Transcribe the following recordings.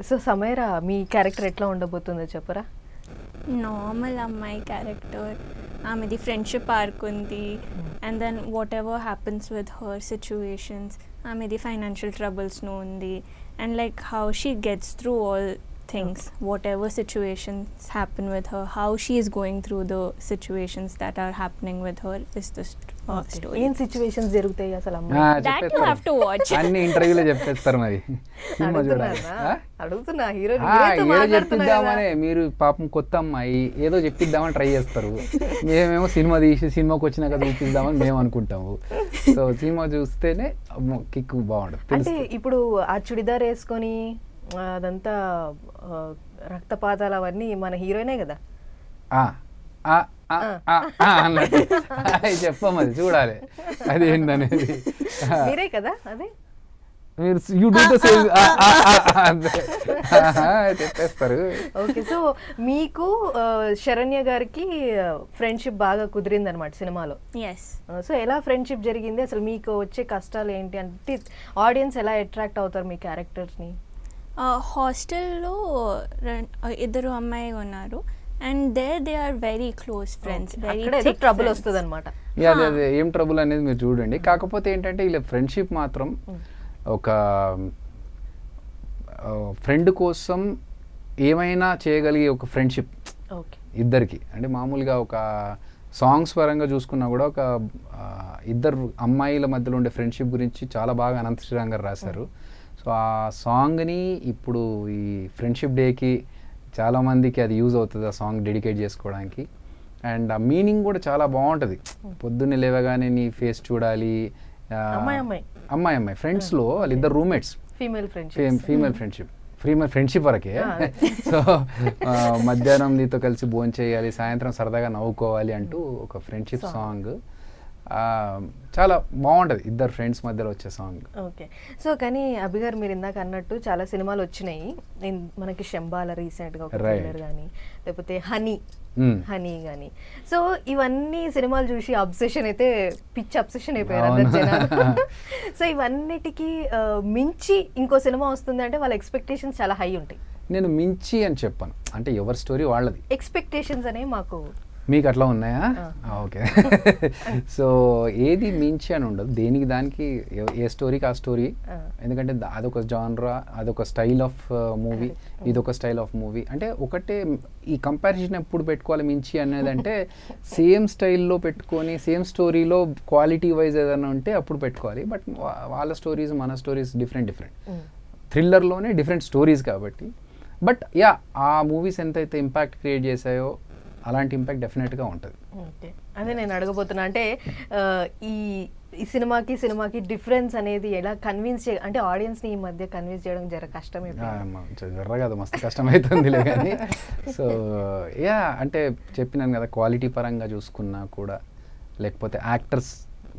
So Sameera మీ character ఎట్లా ఉండబోతుందో చెప్పరా? నార్మల్ అమ్మాయి క్యారెక్టర్, ఆమెది ఫ్రెండ్షిప్ ఆర్క్ ఉంది, and then whatever happens with her situations, ఆమెది ఫైనాన్షియల్ ట్రబుల్స్ను ఉంది, and like how she gets through all things, whatever situations happen with her, how she is going through the situations that are happening with her is the story. ఏం situations జరుగుతాయి అసలు? That you have to watch. అన్ని ఇంటర్వ్యూలో చెప్పేస్తారు మరి. Cinema చూడాలి. అడుగుతున్నా hero ఏదో చెప్పిద్దామని, మీరు పాపం కొత్త అమ్మాయి ఏదో చెప్పిద్దామని ట్రై చేస్తారు, మేమేమో సినిమా తీసి సినిమాకి వచ్చినాక చూపిద్దామని మేము అనుకుంటాము. సో సినిమా చూస్తేనే కిక్ బాగుంటుంది. అంటే ఇప్పుడు ఆ చుడిదార్ వేసుకొని అదంతా రక్తపాతాలు అవన్నీ మన హీరోయినే కదా అన్నట్టు చెప్పమది చూడాలి అది ఏంటనేది. మీరే కదా అదే, మీరు యూ డూ ద సేమ్ చెప్పేస్తారు. ఓకే, సో మీకు శరణ్య గారికి ఫ్రెండ్షిప్ బాగా కుదిరింది అనమాట సినిమాలో. ఎస్. సో ఎలా ఫ్రెండ్షిప్ జరిగింది అసలు? మీకు వచ్చే కష్టాలు ఏంటి అంటే ఆడియన్స్ ఎలా అట్రాక్ట్ అవుతారు మీ క్యారెక్టర్స్ని? హాస్టల్లో ఇద్దరు అమ్మాయి ఉన్నారు, and they are very close friends. Very trouble వస్తుంది అనమాట. అదే ఏం ట్రబుల్ అనేది మీరు చూడండి. కాకపోతే ఏంటంటే ఇలా ఫ్రెండ్షిప్ మాత్రం ఒక ఫ్రెండ్ కోసం ఏమైనా చేయగలిగే ఒక ఫ్రెండ్షిప్ ఇద్దరికి. అంటే మామూలుగా ఒక సాంగ్స్ పరంగా చూసుకున్నా కూడా ఒక ఇద్దరు అమ్మాయిల మధ్యలో ఉండే ఫ్రెండ్షిప్ గురించి చాలా బాగా అనంత శ్రీరామ్ గారు రాశారు. సో ఆ సాంగ్ని ఇప్పుడు ఈ ఫ్రెండ్షిప్ డేకి చాలామందికి అది యూజ్ అవుతుంది, ఆ సాంగ్ డెడికేట్ చేసుకోవడానికి. అండ్ ఆ మీనింగ్ కూడా చాలా బాగుంటుంది. పొద్దున్నే లేవగానే నీ ఫేస్ చూడాలి, అమ్మాయి ఫ్రెండ్స్లో వాళ్ళిద్దరు రూమ్మేట్స్, ఫీమేల్ ఫ్రెండ్షిప్ వరకే. సో మధ్యాహ్నం నీతో కలిసి భోజనం చేయాలి, సాయంత్రం సరదాగా నవ్వుకోవాలి అంటూ ఒక ఫ్రెండ్షిప్ సాంగ్. చాలా బాగుంటుంది ఇద్దరు ఫ్రెండ్స్ మధ్యలో వచ్చే సాంగ్. ఓకే, సో కానీ అభి గారు మీరు ఇందాక అన్నట్టు చాలా సినిమాలు వచ్చినాయి మనకి, శంబాల రీసెంట్గా ఒక ట్రైలర్ కానీ, లేకపోతే హనీ కానీ. సో ఇవన్నీ సినిమాలు చూసి అబ్సెషన్ అయితే పిచ్చి అబ్సెషన్ అయిపోయారు అందరు జనాలు. సో ఇవన్నిటికీ మించి ఇంకో సినిమా వస్తుంది అంటే వాళ్ళ ఎక్స్పెక్టేషన్స్ చాలా హై ఉంటాయి. నేను మించి అని చెప్పాను, అంటే ఎవరి స్టోరీ వాళ్ళది. ఎక్స్పెక్టేషన్స్ అనేవి మాకు, మీకు అట్లా ఉన్నాయా? ఓకే. సో ఏది మించి అని ఉండదు, దేనికి దానికి ఏ స్టోరీకి ఆ స్టోరీ. ఎందుకంటే అదొక జానరా, అదొక స్టైల్ ఆఫ్ మూవీ, ఇదొక స్టైల్ ఆఫ్ మూవీ. అంటే ఒకటే ఈ కంపారిజన్ ఎప్పుడు పెట్టుకోవాలి మించి అనేది అంటే సేమ్ స్టైల్లో పెట్టుకొని సేమ్ స్టోరీలో క్వాలిటీ వైజ్ ఏదైనా ఉంటే అప్పుడు పెట్టుకోవాలి. బట్ వాళ్ళ స్టోరీస్ మన స్టోరీస్ డిఫరెంట్. థ్రిల్లర్లోనే డిఫరెంట్ స్టోరీస్ కాబట్టి. బట్ యా, ఆ మూవీస్ ఎంతైతే ఇంపాక్ట్ క్రియేట్ చేశాయో అలాంటి ఇంపాక్ట్ డెఫినెట్గా ఉంటుంది. ఓకే, అదే నేను అడగబోతున్నా. అంటే ఈ సినిమాకి డిఫరెన్స్ అనేది ఎలా కన్విన్స్ అంటే ఆడియన్స్ని ఈ మధ్య కన్విన్స్ చేయడం జర కష్టమే కదా, మస్తు కష్టమవుతుందిలే కానీ. సో యా, అంటే చెప్పినాను కదా, క్వాలిటీ పరంగా చూసుకున్నా కూడా, లేకపోతే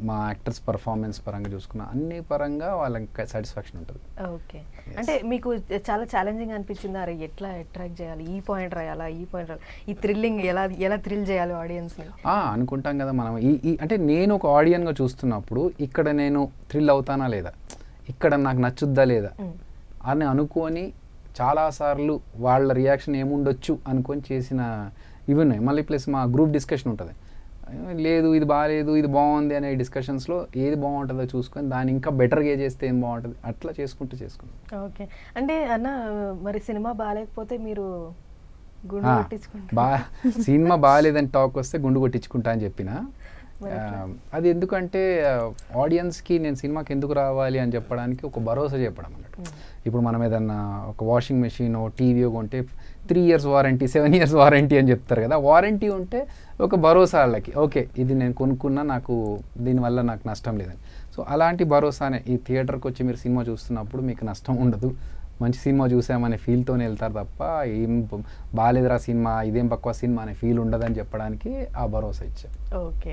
మా యాక్టర్స్ పర్ఫార్మెన్స్ పరంగా చూసుకున్నా, అన్ని పరంగా వాళ్ళకి సాటిస్ఫాక్షన్ ఉంటుంది. ఓకే, అంటే మీకు చాలా ఛాలెంజింగ్ అనిపించింది, అరే ఎట్లా అట్రాక్ట్ చేయాలి, ఈ పాయింట్ రాయాలా, ఈ పాయింట్ రాయాలి, ఈ థ్రిల్లింగ్ ఎలా థ్రిల్ చేయాలి ఆడియన్స్ని అనుకుంటాం కదా మనం. అంటే నేను ఒక ఆడియన్గా చూస్తున్నప్పుడు ఇక్కడ నేను థ్రిల్ అవుతానా లేదా, ఇక్కడ నాకు నచ్చుద్దా లేదా అని అనుకొని చాలాసార్లు వాళ్ళ రియాక్షన్ ఏముండొచ్చు అనుకొని చేసిన ఇవి ఉన్నాయి. మళ్ళీ ప్లస్ మా గ్రూప్ డిస్కషన్ ఉంటుంది, లేదు ఇది బాగాలేదు ఇది బాగుంది అనే డిస్కషన్స్లో ఏది బాగుంటుందో చూసుకొని దాన్ని ఇంకా బెటర్గా చేస్తే ఏం బాగుంటుంది అట్లా చేసుకుంటూ. ఓకే, అంటే అన్న మరి సినిమా బాగాలేకపోతే మీరు గుండు కొట్టించుకుంటా? సినిమా బాగాలేదని టాక్ వస్తే గుండు కొట్టించుకుంటా అని చెప్పిన. అది ఎందుకంటే ఆడియన్స్కి నేను సినిమాకి ఎందుకు రావాలి అని చెప్పడానికి ఒక భరోసా చెప్పడం అన్నట్టు. ఇప్పుడు మనం ఏదన్నా ఒక వాషింగ్ మెషిన్ టీవీ కొంటే 3 years వారంటీ 7 years వారంటీ అని చెప్తారు కదా, వారంటీ ఉంటే ఒక భరోసా వాళ్ళకి, ఓకే ఇది నేను కొనుక్కున్నా, నాకు దీనివల్ల నాకు నష్టం లేదని. సో అలాంటి భరోసానే ఈ థియేటర్కి వచ్చి మీరు సినిమా చూస్తున్నప్పుడు మీకు నష్టం ఉండదు, మంచి సినిమా చూసామనే ఫీల్తోనే వెళ్తారు తప్ప ఏం బాగాలేదురా సినిమా, ఇదేం పక్వ సినిమా అనే ఫీల్ ఉండదని చెప్పడానికి ఆ భరోసా ఇచ్చారు. ఓకే.